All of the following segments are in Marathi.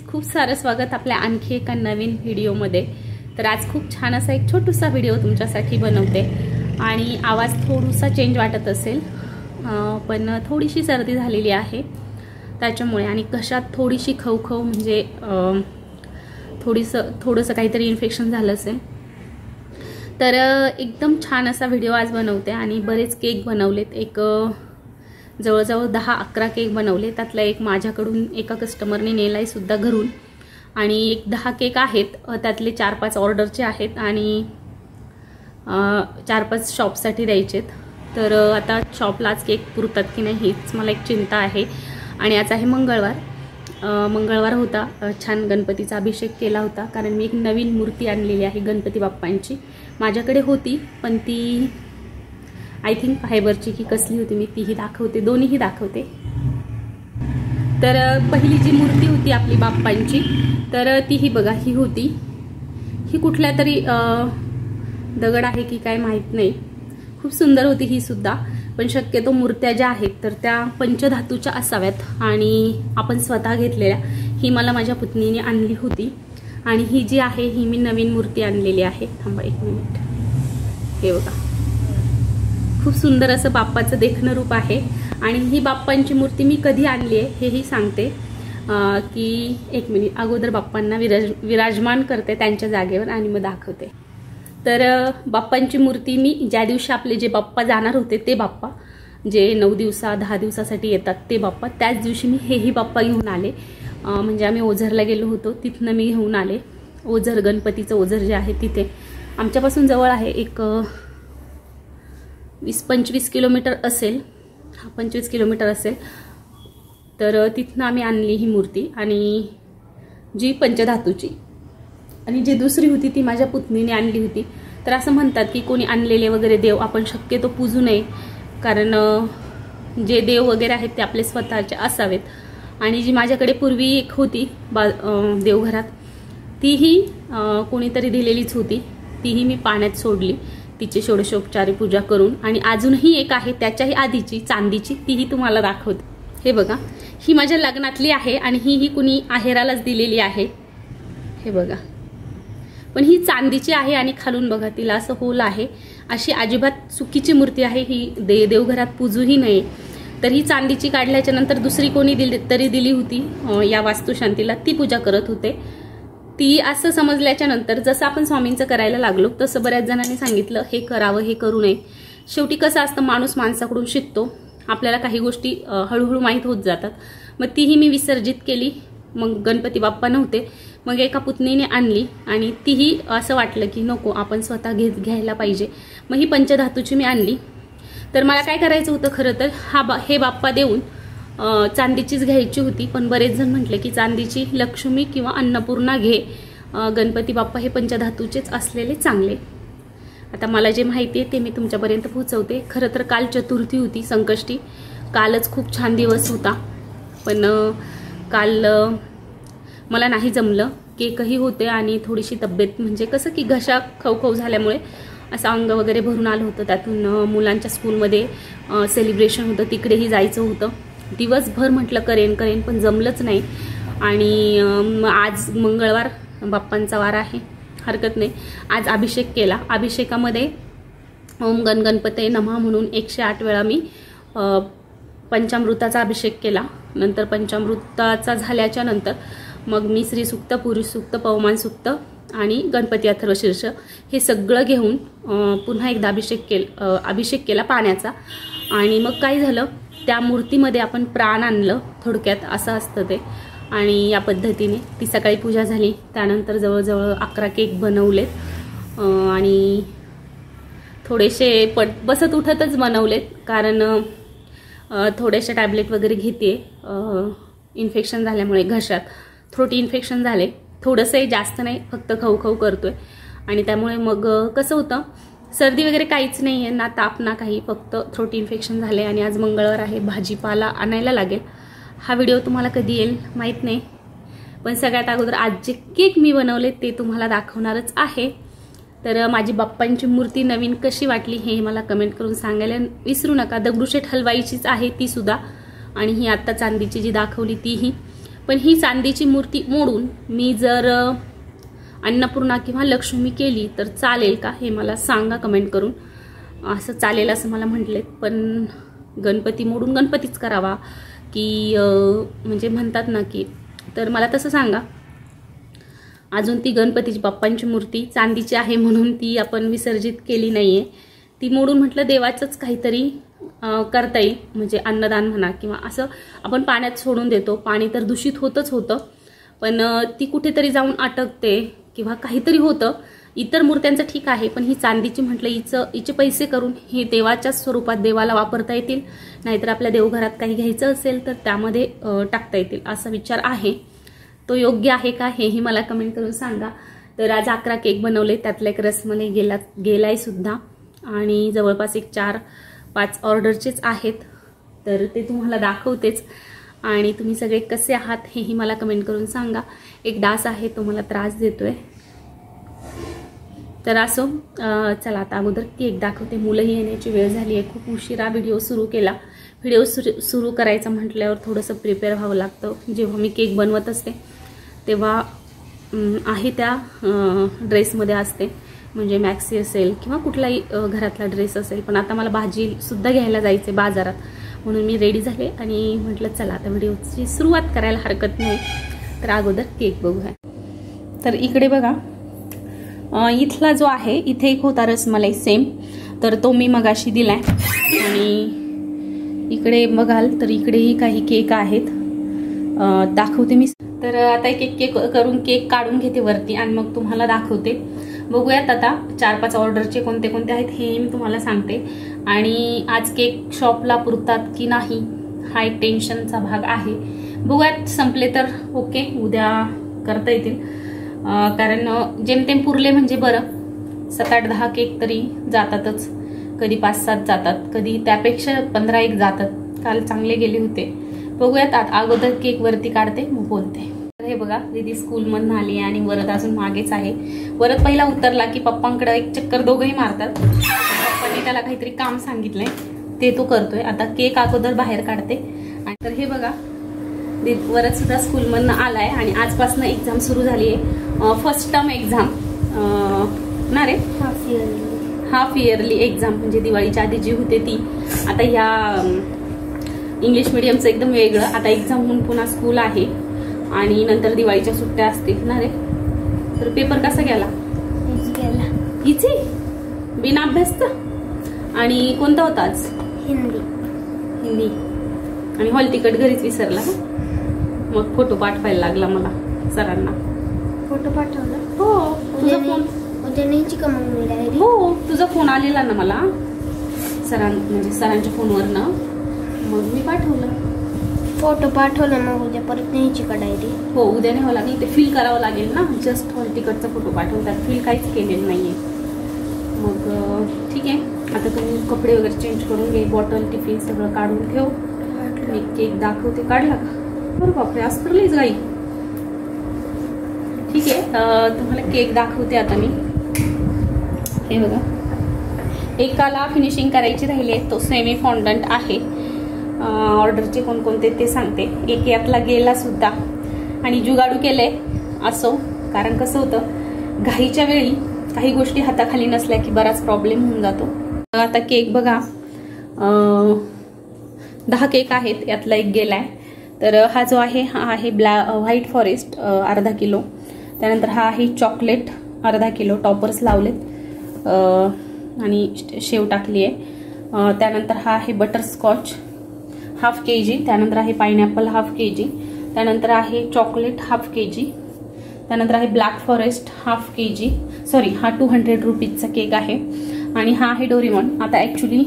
खूप सारं स्वागत आपल्या आणखी एका नवीन व्हिडिओमध्ये। तर आज खूप छान असा एक छोटासा व्हिडिओ तुमच्यासाठी बनवते आणि आवाज थोडासा चेंज वाटत असेल, पण थोडीशी सर्दी झालेली आहे त्याच्यामुळे आणि घशात थोडीशी खवखव म्हणजे थोडंसं काहीतरी इन्फेक्शन झालं असेल। तर एकदम छान असा व्हिडिओ आज बनवते आणि बरेच केक बनवलेत, एक जवळजवळ 10-11 केक बनवले। त्यातला एक माझ्याकडून एका कस्टमरने नेलाय सुद्धा घरून आणि एक 10 केक आहेत, त्यातले 4-5 ऑर्डरचे आहेत आणि 4-5 शॉपसाठी द्यायचेत। तर आता शॉपलाच केक पुरतात की नाही हीच मला एक चिंता आहे। आणि आज आहे मंगळवार होता, छान गणपतीचा अभिषेक केला होता कारण मी एक नवीन मूर्ती आणलेली आहे गणपती बाप्पांची। माझ्याकडे होती पण ती आय थिंक फायबरची की कसली होती, मी तीही दाखवते, दोन्हीही दाखवते। तर पहिली जी मूर्ती होती आपली बाप्पांची तर ती ही बघा, ही होती, ही कुठल्या तरी दगड आहे की काय माहित नाही, खूप सुंदर होती ही सुद्धा। पण शक्यतो मूर्त्या ज्या आहेत तर त्या पंचधातूच्या असाव्यात आणि आपण स्वतः घेतलेल्या। ही मला माझ्या पुतणीने आणली होती आणि ही जी आहे ही मी नवीन मूर्ती आणलेली आहे। थांबा एक मिनिट, हे बघा, खूप सुंदर असं बाप्पाचं देखणं रूप आहे। आणि ही बाप्पांची मूर्ती मी कधी आणली आहे हेही सांगते की एक मिनिट अगोदर बाप्पांना विराजमान करते त्यांच्या जागेवर आणि मग दाखवते। तर बाप्पांची मूर्ती मी ज्या दिवशी आपले जे बाप्पा जाणार होते ते बाप्पा, जे 9 दिवसा 10 दिवसासाठी येतात ते बाप्पा, त्याच दिवशी मी हेही बाप्पा घेऊन आले। म्हणजे आम्ही ओझरला गेलो होतो तिथनं मी घेऊन आले। ओझर गणपतीचं ओझर जे आहे तिथे आमच्यापासून जवळ आहे, एक 20-25 किलोमीटर असेल, 25 किलोमीटर असेल। तर तिथनं आम्ही आणली ही मूर्ती आणि जी पंचधातूची, आणि जी दुसरी होती ती माझ्या पुतणीने आणली होती। तर असं म्हणतात की कोणी आणलेले वगैरे देव आपण शक्यतो पूजू नये कारण जे देव वगैरे आहेत ते आपले स्वतःचे असावेत। आणि जी माझ्याकडे पूर्वी एक होती देवघरात तीही कोणीतरी दिलेलीच होती, तीही मी पाण्यात सोडली तिची षोडशोपचारी पूजा करून। आणि अजूनही एक आहे त्याच्याही आधीची चांदीची, तीही तुम्हाला दाखवते। हे बघा, ही माझ्या लग्नातली आहे आणि ही कुणी आहेरालाच दिलेली आहे, हे बघा। पण ही चांदीची आहे आणि खालून बघा तिला असं होल आहे। अशी अजिबात चुकीची मूर्ती आहे, ही देवघरात पूजूही नये। तर ही चांदीची काढल्याच्या नंतर दुसरी कोणी तरी दिली होती या वास्तुशांतीला, ती पूजा करत होते। ती असं समजल्याच्या नंतर जसं आपण स्वामींचं करायला लागलो तसं बऱ्याच जणांनी सांगितलं हे करावं हे करू नये। शेवटी कसं असतं, माणूस माणसाकडून शिकतो, आपल्याला काही गोष्टी हळूहळू माहीत होत जातात। मग तीही मी विसर्जित केली। मग गणपती बाप्पा नव्हते, मग एका पुतणीने आणली आणि तीही असं वाटलं की नको आपण स्वतः घ्यायला पाहिजे, मग ही पंचधातूची मी आणली। तर मला काय करायचं होतं खरं तर हे बाप्पा देऊन चांदीचीच घ्यायची होती, पण बरेच जण म्हटले की चांदीची लक्ष्मी किंवा अन्नपूर्णा घे, गणपती बाप्पा हे पंचधातूचेच असलेले चांगले। आता मला जे माहिती आहे ते मी तुमच्यापर्यंत पोहोचवते। खरं तर काल चतुर्थी होती, संकष्टी, कालच खूप छान दिवस होता, पण काल मला नाही जमलं, केकही होते आणि थोडीशी तब्येत म्हणजे कसं की घशा खवखव झाल्यामुळे असं अंग वगैरे भरून आलं होतं। त्यातून मुलांच्या स्कूलमध्ये सेलिब्रेशन होतं, तिकडेही जायचं होतं। दिवसभर म्हटलं करेन पण जमलंच नाही। आणि आज मंगळवार बाप्पांचा वार आहे, हरकत नाही, आज अभिषेक केला। अभिषेकामध्ये ओम गण गणपते नमः म्हणून 108 वेळा मी पंचामृताचा अभिषेक केला। नंतर पंचामृताचा झाल्याच्या नंतर मग मी श्री सूक्त, पुरुष सूक्त, पवमान सूक्त आणि गणपती अथर्वशीर्ष हे सगळं घेऊन पुन्हा एकदा अभिषेक केला पाण्याचा। आणि मग काय झालं, त्या मूर्तीमध्ये आपण प्राण आणलं, थोडक्यात असं असतं ते। आणि या पद्धतीने ती सकाळी पूजा झाली, त्यानंतर जवळजवळ 11 केक बनवलेत आणि थोडेसे बसत उठतच बनवलेत कारण थोडेसे टॅबलेट वगैरे घेते, इन्फेक्शन झाल्यामुळे घशात थ्रोट इन्फेक्शन झाले, थोडंसं जास्त नाही, फक्त खवखव करतोय। आणि त्यामुळे मग कसं होतं, सर्दी वगैरे काहीच नाही आहे, ना ताप ना काही, फक्त थ्रोट इन्फेक्शन झाले। आणि आज मंगळवार आहे, भाजीपाला आणायला लागेल। हा व्हिडिओ तुम्हाला कधी येईल माहीत नाही, पण सगळ्यात अगोदर आज जे केक मी बनवले ते तुम्हाला दाखवणारच आहे। तर माझी बाप्पांची मूर्ती नवीन कशी वाटली हे मला कमेंट करून सांगायला विसरू नका। दगडूशेठ हलवाईचीच आहे ती सुद्धा, आणि ही आत्ता चांदीची जी दाखवली तीही। पण ही चांदीची मूर्ती मोडून मी जर अन्नपूर्णा किंवा लक्ष्मी केली तर चालेल का हे मला सांगा कमेंट करून. असं चालेल असं मला म्हटले, पण गणपती मोडून गणपतीच करावा की म्हणजे म्हणतात ना की, तर मला तसं सांगा. अजून ती गणपतीची बाप्पांची मूर्ती चांदीची आहे म्हणून ती आपण विसर्जित केली नाही आहे. ती मोडून म्हटलं देवाचंच काहीतरी करता येईल, म्हणजे अन्नदान म्हणा किंवा असं आपण पाण्यात सोडून देतो. पाणी तर दूषित होतच होतं, पण ती कुठेतरी जाऊन अटकते किंवा काहीतरी होतं. इतर मूर्त्यांचं ठीक आहे, पण ही चांदीची म्हटलं हिचे पैसे करून हे देवाच्या स्वरूपात देवाला वापरता येतील, नाहीतर आपल्या देवघरात काही घ्यायचं असेल तर त्यामध्ये टाकता येतील असा विचार आहे. तो योग्य आहे का हेही मला कमेंट करून सांगा. तर आज 11 केक बनवले, त्यातला एक रसमलाई गेलाय सुद्धा, आणि जवळपास एक 4-5 ऑर्डरचेच आहेत, तर ते तुम्हाला दाखवतेच. आणि तुम्ही सगळे कसे आहात हेही मला कमेंट करून सांगा. एक डास आहे तो मला त्रास देतोय. तर असो, चला आता अगोदर केक दाखवते. मुलंही येण्याची वेळ झाली आहे. खूप उशिरा व्हिडिओ सुरू केला. व्हिडिओ सुरू करायचा म्हटल्यावर थोडंसं प्रिपेअर व्हावं लागतं. जेव्हा मी केक बनवत असते तेव्हा आहे त्या ड्रेसमध्ये असते, म्हणजे मॅक्सी असेल किंवा कुठलाही घरातला ड्रेस असेल. पण आता मला भाजीसुद्धा घ्यायला जायचे बाजारात, म्हणून मी रेडी झाले आणि म्हटलं चला आता व्हिडिओची सुरुवात करायला हरकत नाही. तर अगोदर केक बघूया. तर इकडे बघा, इथला जो आहे, इथे एक होता रसमलाई सेम, तर तो मी मगाशी दिलाय. आणि इकडे बघाल तर इकडेही काही केक आहेत, दाखवते मी. तर आता एक केक करून केक काढून घेते वरती आणि मग तुम्हाला दाखवते. बघूयात आता 4-5 ऑर्डरचे कोणते कोणते आहेत हे मी तुम्हाला सांगते. आणि आज केक शॉपला पुरतात की नाही हा एक टेन्शनचा भाग आहे. बघूयात, संपले तर ओके, उद्या करता येतील. कारण जेमतेम पुरले म्हणजे बरं. 7-8-10 केक तरी जातातच, कधी 5-7 जातात, कधी त्यापेक्षा 15-1 जातात. काल चांगले गेले होते. बघूयात, अगोदर केक वरती काढते मग बोलते. हे बघा, दीदी स्कूलमधून आली आणि वरद अजून मागेच आहे. वरद पहिला उतरला की पप्पांकडे एक चक्कर दोघंही मारतात. पप्पांनी त्याला काहीतरी काम सांगितलंय ते तो करतोय. आता केक अगोदर बाहेर काढते. आणि तर हे बघा, वरद सुद्धा स्कूलमधून आलाय आणि आजपासून एक्झाम सुरू झाली आहे. फर्स्ट टर्म एक्झाम ना रे, हाफ इयरली एक्झाम, म्हणजे दिवाळीच्या आधी जी होते ती. आता ह्या इंग्लिश मिडियमचं एकदम वेगळं. आता एक्झाम होऊन पुन्हा स्कूल आहे आणि नंतर दिवाळीच्या सुट्ट्या असतील ना रे. तर पेपर कसा गेला? इझी, बिना अभ्यासचा. आणि कोणता होता आज? हिंदी. आणि हॉल तिकट घरीच विसरला. मग फोटो पाठवायला लागला मला सरांना. फोटो पाठवला? हो. तुझा फोन हो, तुझा फोन आलेला ना मला म्हणजे सरांच्या फोनवरनं, मग मी पाठवलं. फोटो पाठवला, मग उद्या परत न्यायची का डायरी? हो, उद्या न्यावं लागेल. ते फिल करावं लागेल ना. जस्ट हॉल तिकडचा फोटो पाठवतात, फिल काहीच केलेलं नाहीये. मग ठीक आहे, आता तुम्ही कपडे वगैरे चेंज करून घे, बॉटल टिफिन सगळं काढून ठेव. मी केक दाखवते. काढला का? बरं बापरे, आज तर लईच गाई. ठीक आहे, तुम्हाला केक दाखवते आता मी. हे बघा, एकाला फिनिशिंग करायची राहिली आहे, तो सेमी फॉन्डंट आहे. ऑर्डरचे कोणकोणते ते सांगते. एक यातला गेला सुद्धा आणि जुगाडू केलंय असो, कारण कसं होतं घाईच्या वेळी काही गोष्टी हाताखाली नसल्या की बराच प्रॉब्लेम होऊन जातो. आता केक बघा, 10 केक आहेत, यातला एक गेलाय. तर हा जो आहे हा आहे व्हाईट फॉरेस्ट अर्धा किलो. त्यानंतर हा आहे चॉकलेट अर्धा किलो, टॉपर्स लावलेत आणि शेव टाकली आहे. त्यानंतर हा आहे बटरस्कॉच हाफ kg. त्यानंतर आहे पाइनएपल हाफ kg. त्यानंतर आहे चॉकलेट हाफ kg. त्यानंतर आहे black forest half kg. Sorry, हा 200 रुपीजचा केक आहे. आणि हा आहे डोरेमॉन. आता ॲक्च्युली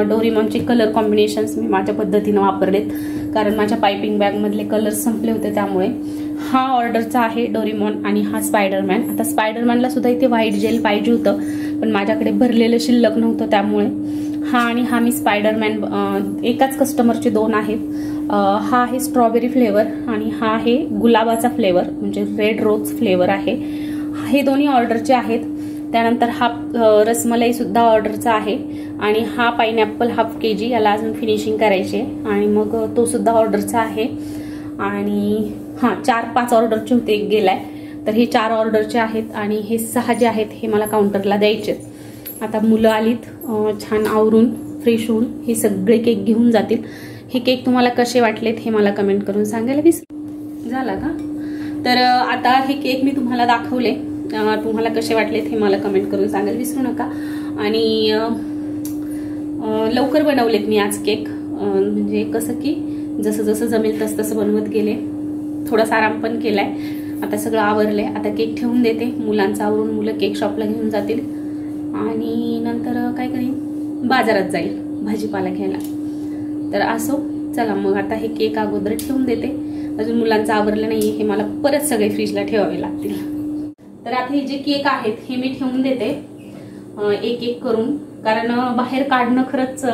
डोरेमॉनचे कलर कॉम्बिनेशन्स मी माझ्या पद्धतीनं वापरलेत, कारण माझ्या पायपिंग बॅगमधले कलर्स संपले होते. त्यामुळे हा ऑर्डरचा आहे डोरेमॉन आणि हा स्पायडरमॅन. आता स्पायडरमॅनला सुद्धा इथे व्हाईट जेल पाहिजे होतं, पण माझ्याकडे भरलेलं शिल्लक नव्हतं, त्यामुळे हा आणि हा मी स्पायडरमॅन एकाच कस्टमरचे 2 आहेत. हा आहे स्ट्रॉबेरी फ्लेवर आणि हा आहे गुलाबाचा फ्लेवर, म्हणजे रेड रोज फ्लेवर आहे. हे दोन्ही ऑर्डरचे आहेत. त्यानंतर हा रसमलाई सुद्धा ऑर्डरचा आहे. आणि हा पाइनएपल हाफ kg, याला अजून फिनिशिंग करायची आहे आणि मग तो सुद्धा ऑर्डरचा आहे. आणि हां 4-5 ऑर्डरचे होते, एक गेलाय. तर हे 4 ऑर्डरचे आहेत आणि हे 6 जे आहेत हे मला काउंटरला द्यायचे. आता मुलं आलीत छान आवरून फ्रेश होऊन हे सगळे केक घेऊन जातील. हे केक तुम्हाला कसे वाटलेत हे मला कमेंट करून सांगायला विसरू झाला का. तर आता हे केक मी तुम्हाला दाखवले, तुम्हाला कसे वाटलेत हे मला कमेंट करून सांगायला विसरू नका. आणि लवकर बनवलेत मी आज केक, म्हणजे कसं की जसं जसं जमेल तसं तसं बनवत गेले. थोडासा आराम पण केलाय. आता सगळं आवरलंय. आता केक ठेवून देते, मुलांचा आवरून मुलं केक शॉपला घेऊन जातील आणि नंतर काय करीन, बाजारात जाईल भाजीपाला घ्यायला. तर असो, चला मग आता हे केक अगोदर ठेवून देते. अजून मुलांचं आवरलं नाही, हे मला परत सगळे फ्रीजला ठेवावे लागतील. तर आता हे जे केक आहेत हे मी ठेवून देते एक एक करून, कारण बाहेर काढणं खरंच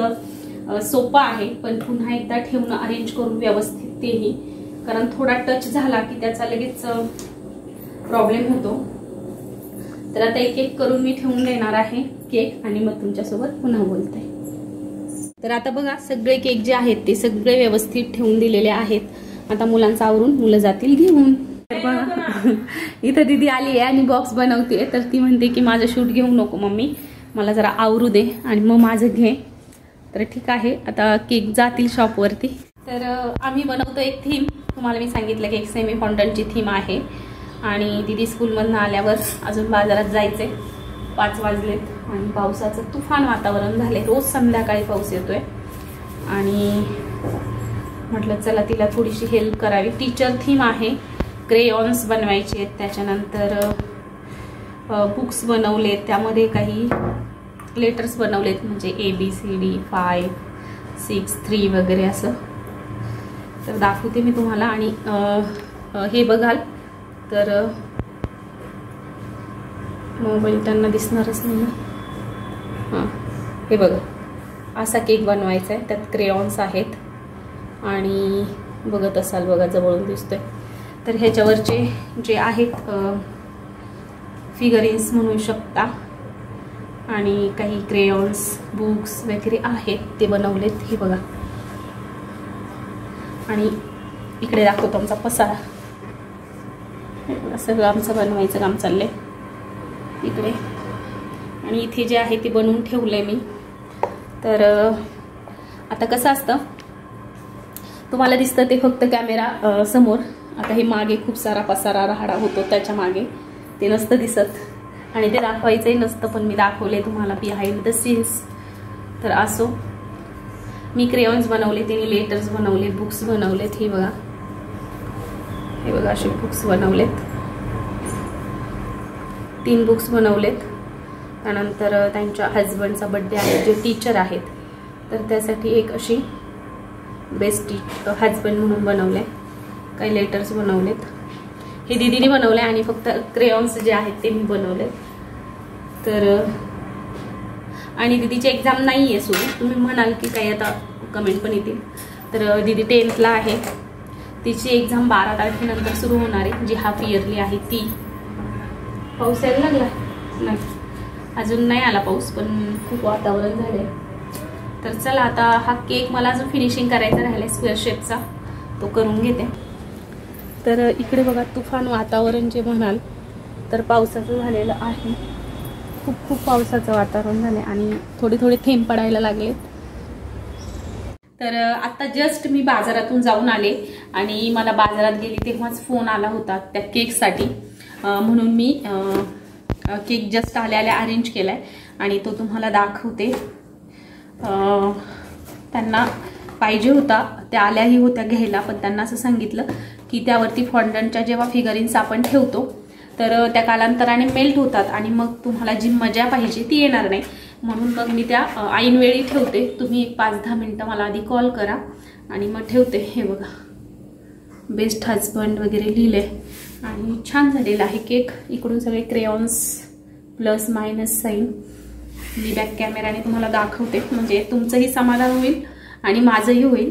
सोपं आहे, पण पुन्हा एकदा ठेवणं अरेंज करून व्यवस्थित तेही, कारण थोडा टच झाला की त्याचा लगेच प्रॉब्लेम होतो. तर आता एक एक करून मी ठेवून देणार आहे केक आणि मग तुमच्यासोबत पुन्हा बोलते. तर आता बघा सगळे केक जे आहेत ते सगळे व्यवस्थित ठेवून दिलेले आहेत. आता मुलांचं आवरून मुलं जातील घेऊन. इथं दीदी आली आहे आणि बॉक्स बनवते. तर ती म्हणते की माझं शूट घेऊ नको मम्मी, मला जरा आवरू दे आणि मग माझं घे. तर ठीक आहे, आता केक जातील शॉपवरती. तर आम्ही बनवतो एक थीम. तुम्हाला मी सांगितलं की एक सेमी फॉन्टनची थीम आहे. आणि दीदी स्कूलमधून आल्यावर अजून बाजारात जायचे. 5 वाजलेत आणि पावसाचं तुफान वातावरण झाले. रोज संध्याकाळी पाऊस येतोय आणि म्हटलं चला तिला थोडीशी हेल्प करावी. टीचर थीम आहे, क्रेयॉन्स बनवायचे आहेत, त्याच्यानंतर बुक्स बनवलेत, त्यामध्ये काही लेटर्स बनवलेत, म्हणजे ABCD 5, 6, 3 वगैरे असं. तर दाखवते मी तुम्हाला. आणि हे बघाल तर मोबाईल त्यांना दिसणारच नाही. हां हे बघा, असा केक बनवायचा आहे. त्यात क्रेयॉन्स आहेत आणि बघत असाल बघा जवळून दिसतोय. तर ह्याच्यावरचे जे आहेत फिगरिन्स म्हणू शकता आणि काही क्रेयॉन्स बुक्स वगैरे आहेत ते बनवलेत. हे बघा. आणि इकडे दाखवतो आमचा पसारा. सगळं आमचं बनवायचं काम चाललंय इकडे. आणि इथे जे आहे ते बनवून ठेवलंय मी. तर आता कसं असतं, तुम्हाला दिसतं ते फक्त कॅमेरा समोर. आता हे मागे खूप सारा पसारा राहाडा होतो, त्याच्या मागे ते नसतं दिसत आणि ते दाखवायचंही नसतं, पण मी दाखवले तुम्हाला बिहाइंड द सीन्स. तर असो, मी क्रेयॉन्स बनवले, त्यांनी लेटर्स बनवले, बुक्स बनवलेत. हे बघा, हे बघा असे बुक्स बनवलेत. 3 बुक्स बनवलेत. त्यानंतर त्यांच्या हजबंडचा बर्थडे आहे, जे टीचर आहेत, तर त्यासाठी एक अशी बेस्ट हजबंड म्हणून बनवले. काही लेटर्स बनवलेत, हे दीदीने बनवले आणि फक्त क्रेयॉन्स जे आहेत ते मी बनवलेत. तर आणि दीदीची एक्झाम नाही आहे सुरू. तुम्ही म्हणाल की काही आता कमेंट पण येतील. तर दीदी 10th आहे, तिची एक्झाम 12 तारखेनंतर सुरू होणार आहे, जी हाफ इयरली आहे ती. पाऊस यायला लागला नाही, अजून नाही आला पाऊस, पण खूप वातावरण झालंय. तर चला आता हा केक मला अजून फिनिशिंग करायचा राहिलाय स्क्वेअर शेपचा, तो करून घेते. तर इकडे बघा तुफान वातावरण जे म्हणाल तर पावसाचं झालेलं आहे. खूप खूप पावसाचं वातावरण झालं आणि थोडे थोडे थेंब पडायला लागले. तर आता जस्ट मी बाजारातून जाऊन आले आणि मला बाजारात गेली तेव्हाच फोन आला होता त्या केकसाठी. म्हणून मी केक जस्ट आल्या अरेंज केलाय आणि तो तुम्हाला दाखवते. त्यांना पाहिजे होता, त्या आल्याही होत्या घ्यायला, पण त्यांना असं सांगितलं की त्यावरती फॉन्डंटच्या जेव्हा फिगरिन्स आपण ठेवतो तर त्या कालांतराने मेल्ट होतात आणि मग तुम्हाला जी मजा पाहिजे ती येणार नाही. म्हणून मग मी त्या ऐनवेळी ठेवते. तुम्ही एक 5-10 मिनटं मला आधी कॉल करा आणि मग ठेवते. हे बघा, बेस्ट हजबंड वगैरे लिहिले आणि छान झालेला आहे केक. इकडून सगळे क्रेयॉन्स प्लस मायनस साईन. मी बॅक कॅमेराने तुम्हाला दाखवते, म्हणजे तुमचंही समाधान होईल आणि माझंही होईल.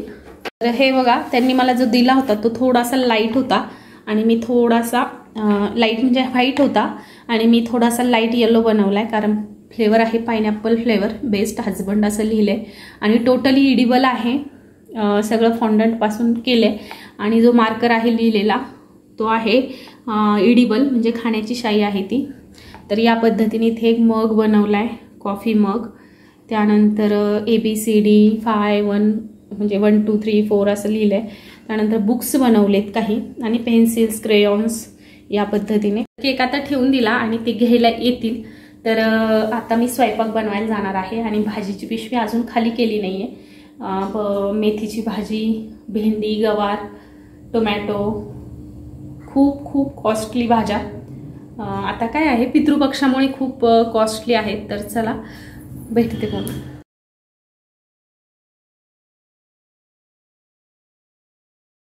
तर हे बघा, त्यांनी मला जो दिला होता तो थोडासा लाईट होता आणि मी थोडासा लाईट म्हणजे व्हाईट होता आणि मी थोडासा लाईट येलो बनवलाय, कारण फ्लेवर आहे पायनॅपल फ्लेवर. बेस्ट हजबंड असं लिहिलंय आणि टोटली इडिबल आहे. सगळं फॉन्डंटपासून केलंय आणि जो मार्कर आहे लिहिलेला तो आहे इडिबल, म्हणजे खाण्याची शाई आहे ती. तर या पद्धतीने इथे एक मग बनवला आहे, कॉफी मग. त्यानंतर ABCD 5 म्हणजे 1 2 3 4 असं लिहिलं आहे. त्यानंतर बुक्स बनवलेत काही आणि पेन्सिल्स, क्रेयॉन्स या पद्धतीने. केक आता ठेवून दिला आणि ते घ्यायला येतील. तर आता मी स्वयंपाक बनवायला जाणार आहे आणि भाजीची पिशवी अजून खाली केली नाही आहे. मेथीची भाजी, भेंडी, गवार, टोमॅटो, खूप खूप कॉस्टली भाज्या. आता काय आहे, पितृपक्षामुळे खूप कॉस्टली आहेत. तर चला भेटते मग.